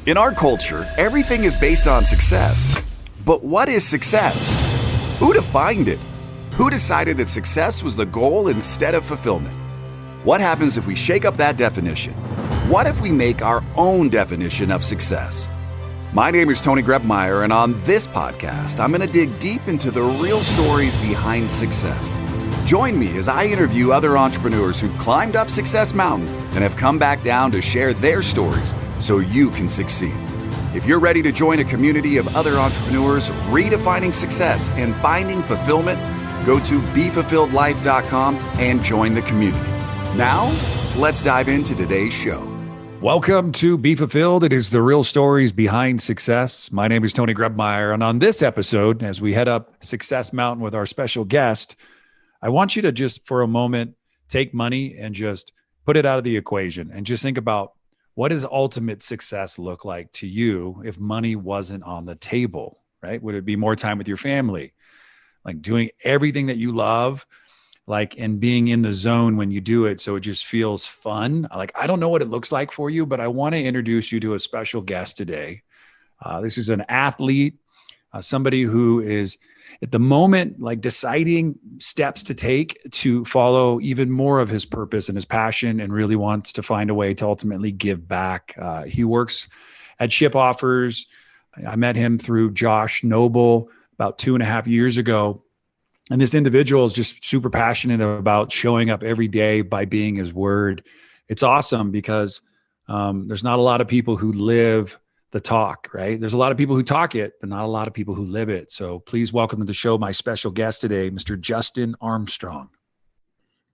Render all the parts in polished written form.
In our culture, everything is based on success. But what is success? Who defined it? Who decided that success was the goal instead of fulfillment? What happens if we shake up that definition? What if we make our own definition of success? My name is Tony Grebmeyer, and on this podcast, I'm going to dig deep into the real stories behind success. Join me as I interview other entrepreneurs who've climbed up Success Mountain and have come back down to share their stories so you can succeed. If you're ready to join a community of other entrepreneurs redefining success and finding fulfillment, go to BeFulfilledLife.com and join the community. Now, let's dive into today's show. Welcome to Be Fulfilled. It is the real stories behind success. My name is Tony Grebmeyer, and on this episode, as we head up Success Mountain with our special guest, I want you to just for a moment take money and just put it out of the equation and just think about what does ultimate success look like to you if money wasn't on the table, right? Would it be more time with your family, like doing everything that you love, like, and being in the zone when you do it so it just feels fun? Like, I don't know what it looks like for you, but I want to introduce you to a special guest today. This is an athlete, somebody who is at the moment, like deciding steps to take to follow even more of his purpose and his passion, and really wants to find a way to ultimately give back. He works at ShipOffers. I met him through Josh Noble about 2.5 years ago. And this individual is just super passionate about showing up every day by being his word. It's awesome because there's not a lot of people who live the talk, right? There's a lot of people who talk it, but not a lot of people who live it. So please welcome to the show my special guest today, Mr. Justin Armstrong.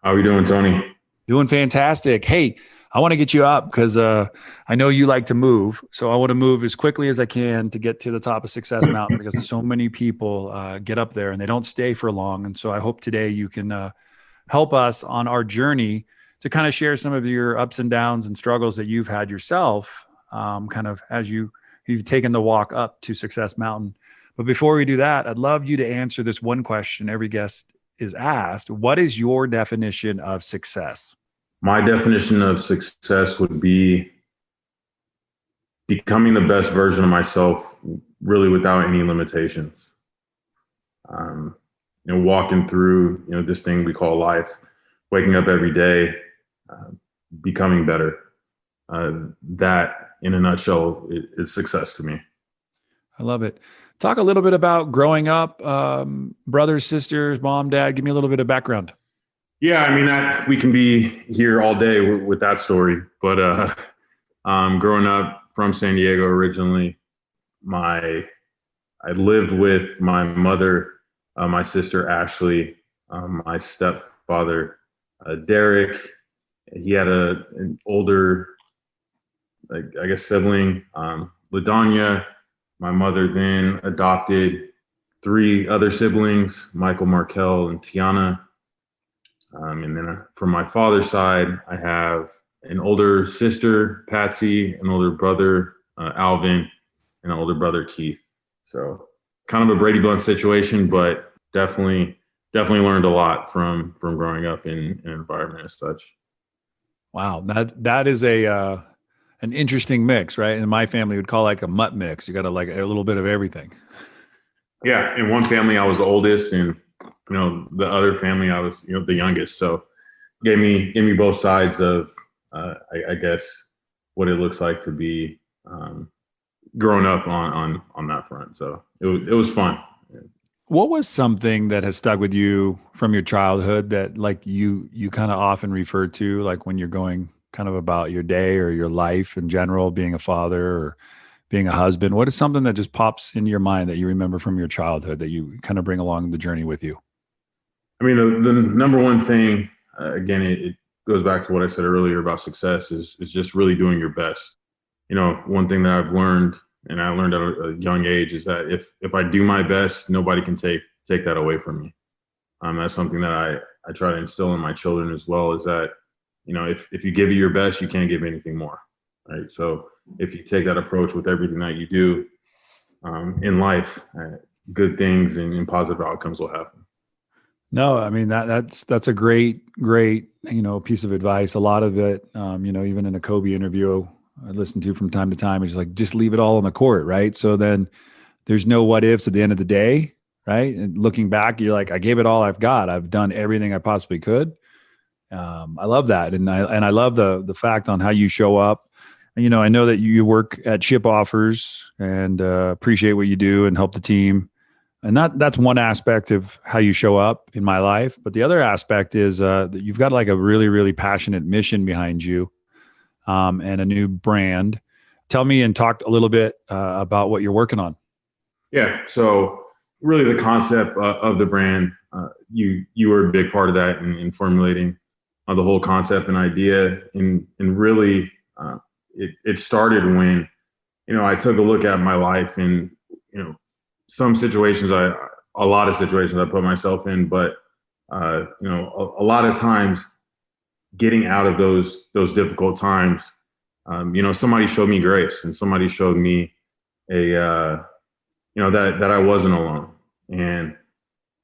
How are you doing, Tony? Doing fantastic. Hey, I want to get you up because I know you like to move. So I want to move as quickly as I can to get to the top of Success Mountain because so many people get up there and they don't stay for long. And so I hope today you can help us on our journey to kind of share some of your ups and downs and struggles that you've had yourself, kind of as you've taken the walk up to Success Mountain. But before we do that, I'd love you to answer this one question every guest is asked. What is your definition of success? My definition of success would be becoming the best version of myself, really without any limitations. Walking through, this thing we call life, waking up every day, becoming better. That, in a nutshell, is success to me. I love it. Talk a little bit about growing up, brothers, sisters, mom, dad. Give me a little bit of background. Yeah, I mean, that we can be here all day with that story. But growing up from San Diego originally, I lived with my mother, my sister Ashley, my stepfather Derek. He had an older, sibling, LaDonya. My mother then adopted 3 other siblings, Michael, Markel, and Tiana. And then from my father's side, I have an older sister, Patsy, an older brother, Alvin, and an older brother, Keith. So kind of a Brady Bunch situation, but definitely learned a lot from growing up in an environment as such. Wow, that is an interesting mix, right? And my family would call like a mutt mix. You got to like a little bit of everything. Yeah, in one family I was the oldest, and the other family I was the youngest. So gave me both sides of I guess what it looks like to be growing up on that front. So it was fun. What was something that has stuck with you from your childhood that like you kind of often refer to, like when you're going kind of about your day or your life in general, being a father or being a husband? What is something that just pops into your mind that you remember from your childhood that you kind of bring along the journey with you? I mean, the number one thing, again, it goes back to what I said earlier about success is just really doing your best. One thing that I've learned, and I learned at a young age, is that if I do my best, nobody can take that away from me. That's something that I try to instill in my children as well, is that, if you give it your best, you can't give anything more, right? So if you take that approach with everything that you do in life, good things and positive outcomes will happen. No, I mean, that's a great, piece of advice. A lot of it, even in a Kobe interview, I listen to from time to time. He's like, just leave it all on the court, right? So then there's no what ifs at the end of the day, right? And looking back, you're like, I gave it all I've got. I've done everything I possibly could. I love that, and I love the fact on how you show up. And, I know that you work at ShipOffers and appreciate what you do and help the team. And that's one aspect of how you show up in my life. But the other aspect is that you've got like a really, really passionate mission behind you, and a new brand. Tell me and talk a little bit about what you're working on. Yeah. So really the concept of the brand, you were a big part of that in formulating the whole concept and idea. And really it started when, I took a look at my life and, some situations, a lot of situations I put myself in, but a lot of times getting out of those difficult times, somebody showed me grace and somebody showed me that I wasn't alone. And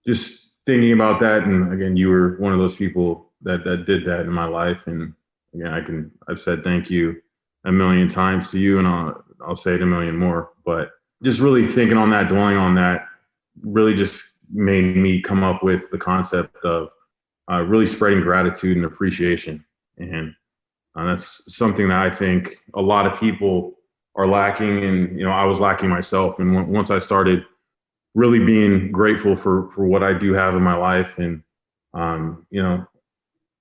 just thinking about that, and again, you were one of those people that did that in my life. And again, I've said thank you a million times to you, and I'll say it a million more. But just really thinking on that, dwelling on that, really just made me come up with the concept of really spreading gratitude and appreciation. And that's something that I think a lot of people are lacking. And, I was lacking myself. And once I started really being grateful for what I do have in my life, and,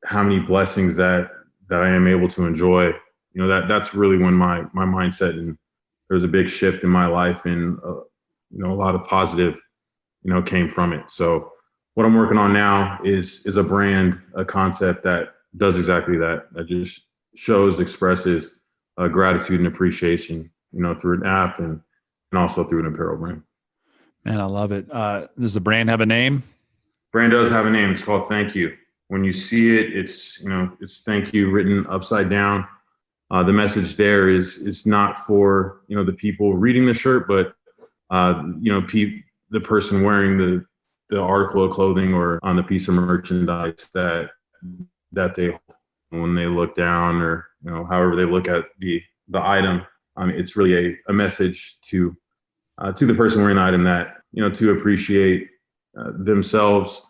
how many blessings that I am able to enjoy, that's really when my mindset, and there was a big shift in my life, and, a lot of positive, came from it. So what I'm working on now is a brand, a concept that does exactly that. That just expresses gratitude and appreciation, through an app and also through an apparel brand. Man, I love it. Does the brand have a name? Brand does have a name. It's called Thank You. When you see it, it's thank you written upside down. The message there is not for, the people reading the shirt, but, the person wearing the article of clothing or on the piece of merchandise that they hold. When they look down, or, however they look at the item, it's really a message to the person wearing the item that, to appreciate themselves,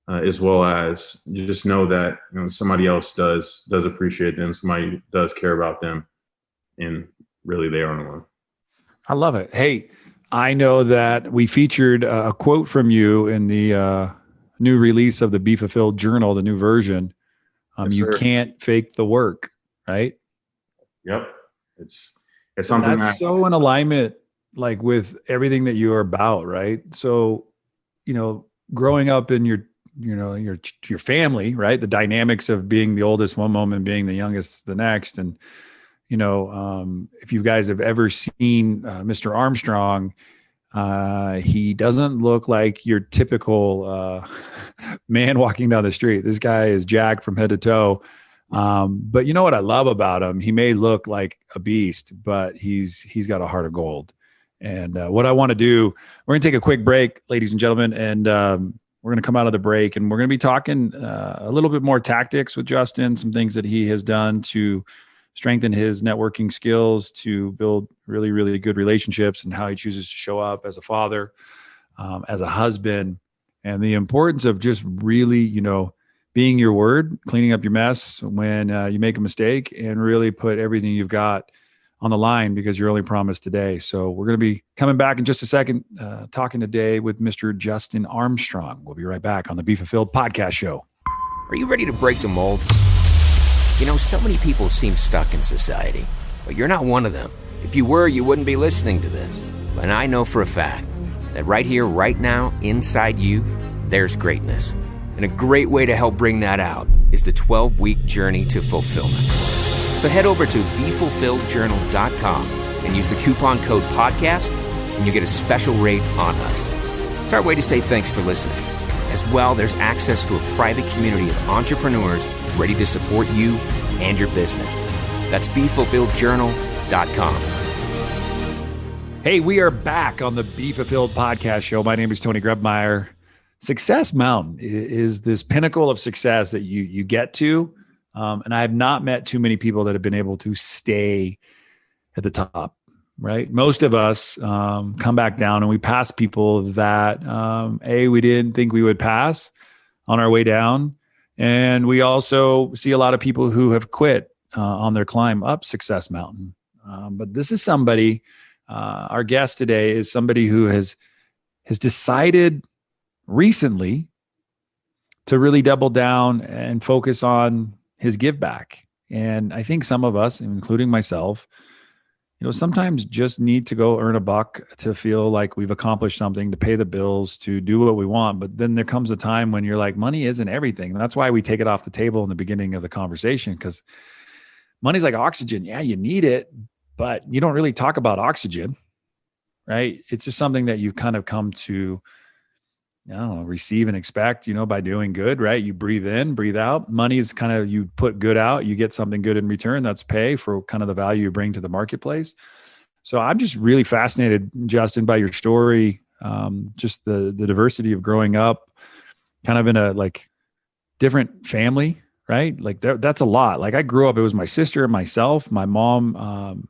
as well as just know that, somebody else does appreciate them. Somebody does care about them, and really they aren't alone. I love it. Hey, I know that we featured a quote from you in the new release of the Be Fulfilled Journal, the new version. Yes, you sir. can't fake the work, right? Yep. It's something that's so in alignment, like with everything that you are about, right? So, growing up in your family, right? The dynamics of being the oldest one moment, being the youngest the next. And, if you guys have ever seen Mr. Armstrong, he doesn't look like your typical man walking down the street. This guy is jacked from head to toe. But you know what I love about him? He may look like a beast, but he's got a heart of gold. And what I want to do, we're going to take a quick break, ladies and gentlemen, and we're going to come out of the break, and we're going to be talking a little bit more tactics with Justin, some things that he has done to strengthen his networking skills, to build really, really good relationships, and how he chooses to show up as a father, as a husband, and the importance of just really, being your word, cleaning up your mess when you make a mistake, and really put everything you've got on the line, because you're only promised today. So we're going to be coming back in just a second, talking today with Mr. Justin Armstrong. We'll be right back on the Be Fulfilled podcast show. Are you ready to break the mold? So many people seem stuck in society, but you're not one of them. If you were, you wouldn't be listening to this. And I know for a fact that right here, right now, inside you, there's greatness. And a great way to help bring that out is the 12-week journey to fulfillment. So head over to BeFulfilledJournal.com and use the coupon code podcast, and you get a special rate on us. It's our way to say thanks for listening. As well, there's access to a private community of entrepreneurs ready to support you and your business. That's BeFulfilledJournal.com. Hey, we are back on the Be Fulfilled podcast show. My name is Tony Grebmeyer. Success Mountain is this pinnacle of success that you get to. And I have not met too many people that have been able to stay at the top, right? Most of us come back down and we pass people that, we didn't think we would pass on our way down. And we also see a lot of people who have quit on their climb up Success Mountain. But this is somebody, our guest today is somebody who has decided recently to really double down and focus on his give back. And I think some of us, including myself, sometimes just need to go earn a buck to feel like we've accomplished something, to pay the bills, to do what we want. But then there comes a time when you're like, money isn't everything. And that's why we take it off the table in the beginning of the conversation, because money's like oxygen. Yeah, you need it, but you don't really talk about oxygen, right? It's just something that you've kind of come to, receive and expect, by doing good, right? You breathe in, breathe out. Money is kind of, you put good out, you get something good in return. That's pay for kind of the value you bring to the marketplace. So I'm just really fascinated, Justin, by your story. Just the diversity of growing up kind of in a different family, right? That's a lot. I grew up, it was my sister and myself. My mom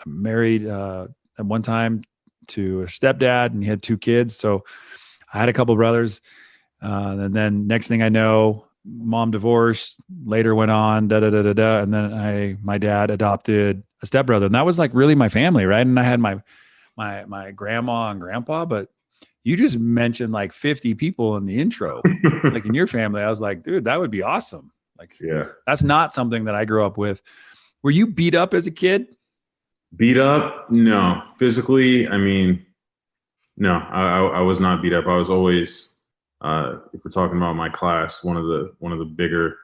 married at one time to a stepdad, and he had 2 kids. So I had a couple of brothers. And then next thing I know, mom divorced, later went on, And then my dad adopted a stepbrother, and that was really my family. Right. And I had my grandma and grandpa, but you just mentioned 50 people in the intro, in your family. I was like, dude, that would be awesome. Yeah, that's not something that I grew up with. Were you beat up as a kid? Beat up? No. Physically, no, I was not beat up. I was always, if we're talking about my class, one of the bigger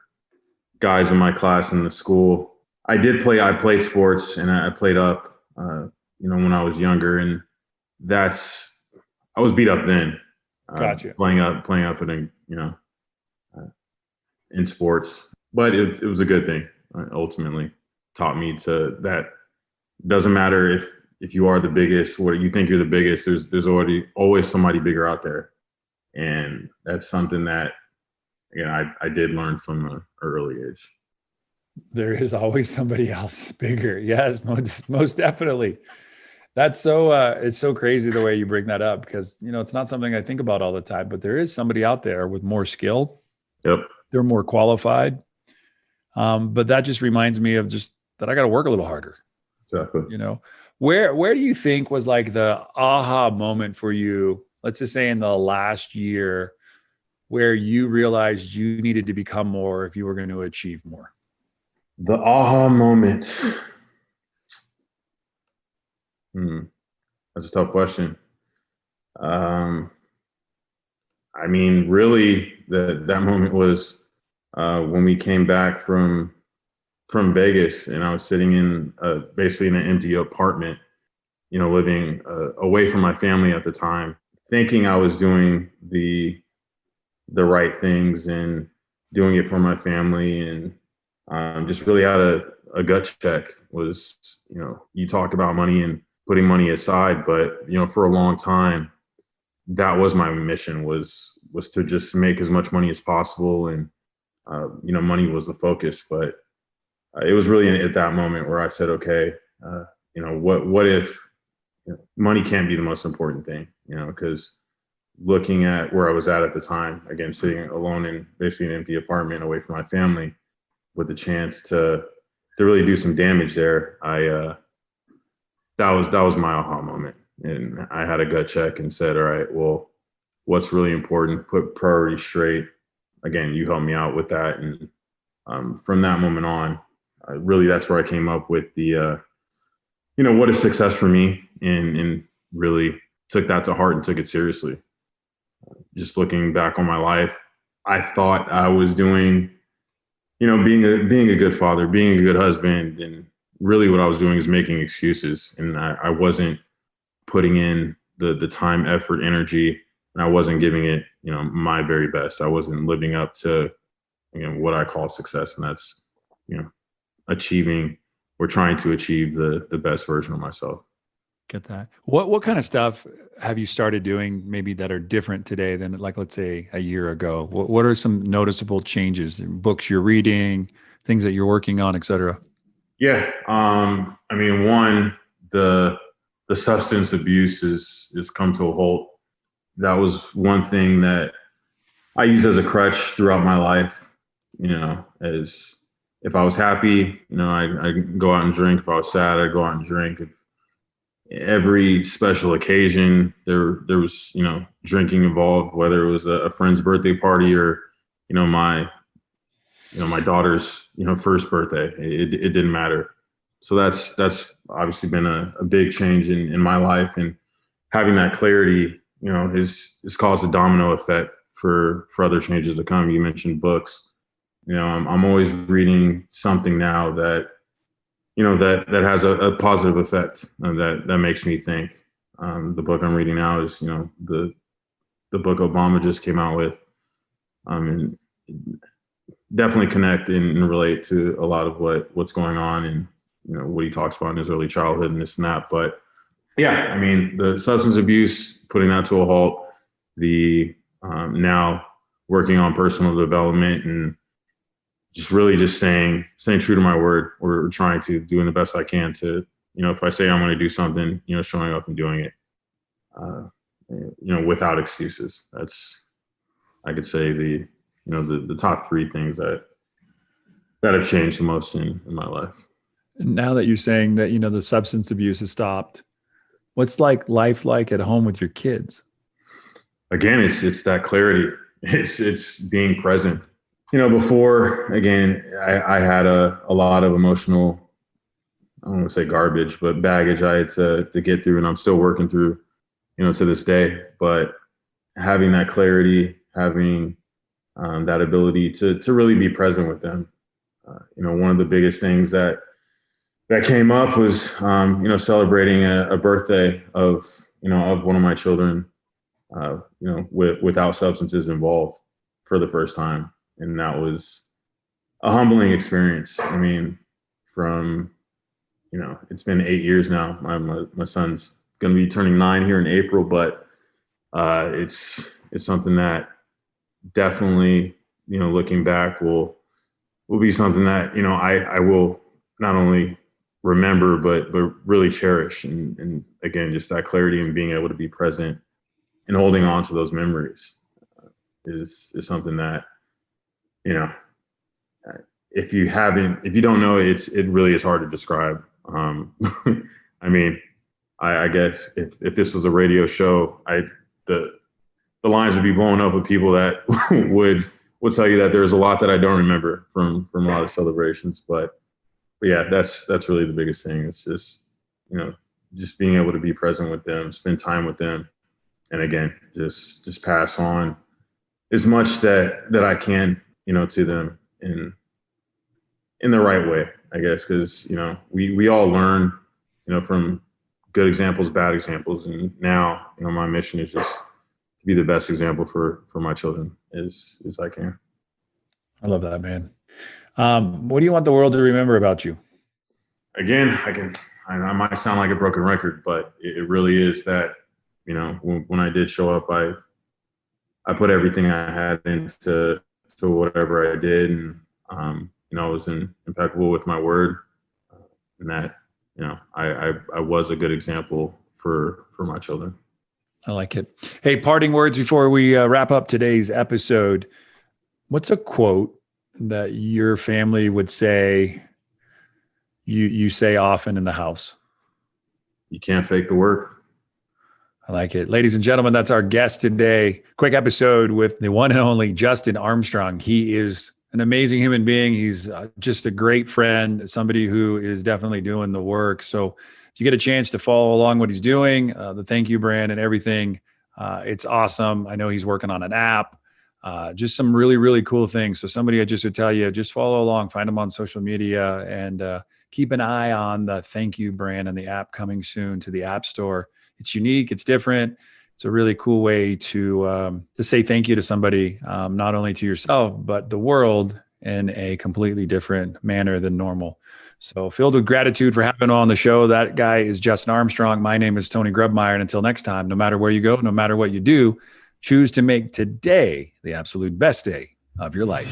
guys in my class in the school. I played sports, and I played up, when I was younger, and I was beat up then. Gotcha. Playing up in, in sports, but it was a good thing. Ultimately taught me that doesn't matter if you are the biggest, or you think you're the biggest, there's always somebody bigger out there. And that's something that, I did learn from an early age. There is always somebody else bigger. Yes, most definitely. That's so, it's so crazy the way you bring that up, because, it's not something I think about all the time, but there is somebody out there with more skill. Yep. They're more qualified. But that just reminds me of just that I got to work a little harder. Exactly. Where do you think was the aha moment for you? Let's just say in the last year, where you realized you needed to become more if you were going to achieve more? The aha moment. That's a tough question. Really, that moment was when we came back from Vegas, and I was sitting in basically in an empty apartment, living away from my family at the time, thinking I was doing the right things and doing it for my family, and just really had a gut check. Was, you talk about money and putting money aside, but for a long time, that was my mission, was to just make as much money as possible, and money was the focus. But it was really at that moment where I said, okay, what if money can't be the most important thing, because looking at where I was at the time, again, sitting alone in basically an empty apartment away from my family, with the chance to really do some damage there, that was my aha moment. And I had a gut check and said, all right, well, what's really important? Put priorities straight. Again, you helped me out with that. And from that moment on, really, that's where I came up with the, what is success for me, and really took that to heart and took it seriously. Just looking back on my life, I thought I was doing, being a good father, being a good husband, and really what I was doing is making excuses, and I wasn't putting in the time, effort, energy, and I wasn't giving it, my very best. I wasn't living up to, what I call success, and that's, achieving or trying to achieve the best version of myself. Get that. What kind of stuff have you started doing maybe that are different today than, let's say, a year ago? What are some noticeable changes in books you're reading, things that you're working on, et cetera? Yeah. One, the substance abuse is come to a halt. That was one thing that I used as a crutch throughout my life. As if I was happy, I'd go out and drink. If I was sad, I'd go out and drink. Every special occasion, there was, drinking involved, whether it was a friend's birthday party or, my daughter's, first birthday. It didn't matter. So that's obviously been a big change in my life, and having that clarity, has caused a domino effect for other changes to come. You mentioned books. I'm always reading something now that, that has a positive effect that makes me think. The book I'm reading now is, the book Obama just came out with, and definitely connect and relate to a lot of what's going on and, what he talks about in his early childhood and this and that. But yeah, the substance abuse, putting that to a halt, the now working on personal development and just staying true to my word, or trying to doing the best I can to, if I say I'm going to do something, showing up and doing it, without excuses. That's, I could say the top three things that have changed the most in my life. Now that you're saying that, the substance abuse has stopped, what's life like at home with your kids? Again, it's that clarity. It's being present. Before, again, I had a lot of emotional, I don't want to say garbage, but baggage I had to get through, and I'm still working through, to this day. But having that clarity, having that ability to really be present with them. One of the biggest things that came up was, celebrating a birthday of one of my children, without substances involved for the first time. And that was a humbling experience. From, it's been 8 years now. My son's going to be turning 9 here in April, but it's something that definitely, looking back will be something that, I will not only remember, but really cherish. And again, just that clarity and being able to be present and holding on to those memories is something that, if you don't know, it really is hard to describe. I guess if this was a radio show, the lines would be blown up with people that would tell you that there's a lot that I don't remember from a lot of celebrations. But yeah, that's really the biggest thing. It's just, just being able to be present with them, spend time with them. And again, just pass on as much that I can, to them in the right way, I guess. Cause we all learn, from good examples, bad examples. And now, my mission is just to be the best example for my children as I can. I love that, man. What do you want the world to remember about you? Again, I might sound like a broken record, but it really is that, when I did show up, I put everything I had into whatever I did. And, I was impeccable with my word, and that, I was a good example for my children. I like it. Hey, parting words before we wrap up today's episode. What's a quote that your family would say, you say often in the house? You can't fake the work. I like it. Ladies and gentlemen, that's our guest today. Quick episode with the one and only Justin Armstrong. He is an amazing human being. He's just a great friend, somebody who is definitely doing the work. So if you get a chance to follow along what he's doing, the thank you brand and everything, it's awesome. I know he's working on an app, just some really, really cool things. So somebody I just would tell you, just follow along, find him on social media, and keep an eye on the thank you brand and the app coming soon to the App Store. It's unique. It's different. It's a really cool way to say thank you to somebody, not only to yourself, but the world in a completely different manner than normal. So filled with gratitude for having him on the show. That guy is Justin Armstrong. My name is Tony Grubmeyer. And until next time, no matter where you go, no matter what you do, choose to make today the absolute best day of your life.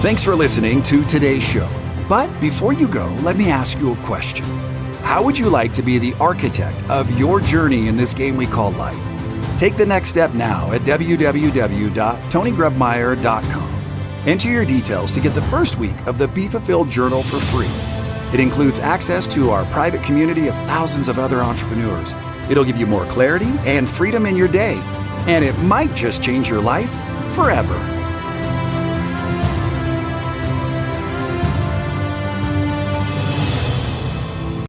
Thanks for listening to today's show. But before you go, let me ask you a question. How would you like to be the architect of your journey in this game we call life? Take the next step now at www.tonygrebmeyer.com. Enter your details to get the first week of the Be Fulfilled Journal for free. It includes access to our private community of thousands of other entrepreneurs. It'll give you more clarity and freedom in your day, and it might just change your life forever.